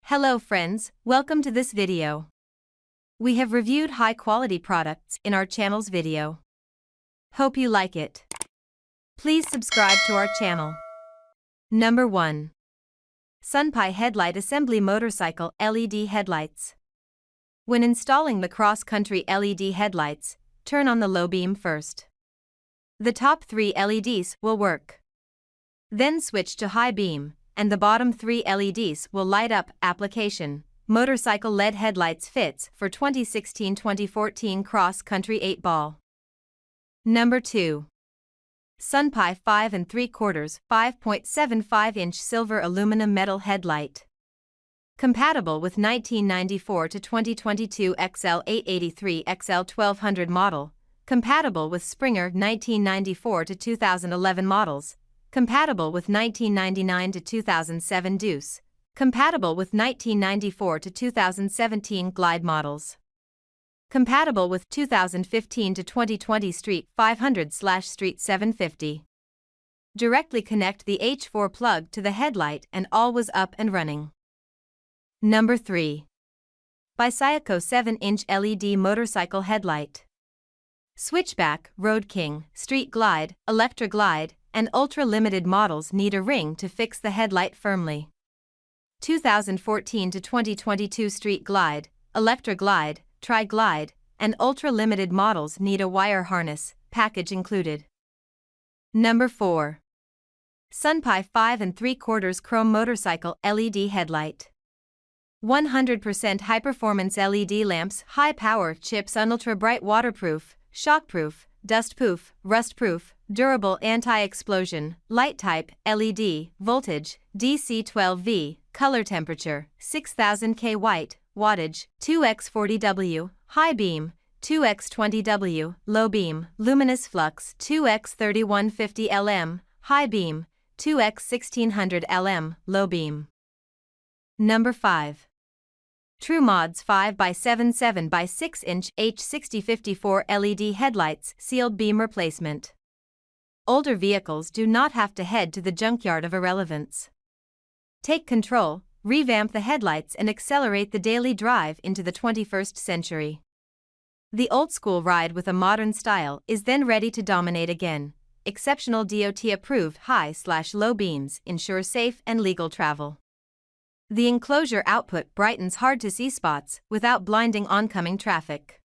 Hello friends, welcome to this video. We have reviewed high-quality products in our channel's video. Hope you like it. Please subscribe to our channel. Number 1. SUNPIE Headlight Assembly Motorcycle LED Headlights. When installing the cross-country LED headlights, turn on the low beam first. The top 3 LEDs will work. Then switch to high beam, and the bottom 3 LEDs will light up. Application: Motorcycle LED headlights fits for 2016-2014 cross-country 8-ball. Number 2. SUNPIE 5 3/4 5.75-inch silver aluminum metal headlight. Compatible with 1994 to 2022 XL 883 XL 1200 model. Compatible with Springer 1994 to 2011 models. Compatible with 1999 to 2007 Deuce. Compatible with 1994 to 2017 Glide models. Compatible with 2015 to 2020 Street 500/Street 750. Directly connect the H4 plug to the headlight and all was up and running. Number 3. BICYACO 7-inch LED motorcycle headlight. Switchback, Road King, Street Glide, Electra Glide, and ultra-limited models need a ring to fix the headlight firmly. 2014 to 2022 Street Glide, Electra Glide, Tri-Glide, and ultra-limited models need a wire harness, package included. Number 4. SUNPIE 5 3/4 chrome motorcycle LED headlight. 100% high-performance LED lamps, high-power chips, ultra-bright, waterproof, shockproof, dustproof, rustproof, durable, anti-explosion, light type, LED, voltage, DC 12V, color temperature, 6000 K white, wattage, 2x40W, high beam, 2x20W, low beam, luminous flux, 2x3150 LM, high beam, 2x1600 LM, low beam. Number 5. TrueMod's 5x7 7x6-inch H6054 LED headlights sealed beam replacement. Older vehicles do not have to head to the junkyard of irrelevance. Take control, revamp the headlights and accelerate the daily drive into the 21st century. The old-school ride with a modern style is then ready to dominate again. Exceptional DOT-approved high/low beams ensure safe and legal travel. The enclosure output brightens hard-to-see spots without blinding oncoming traffic.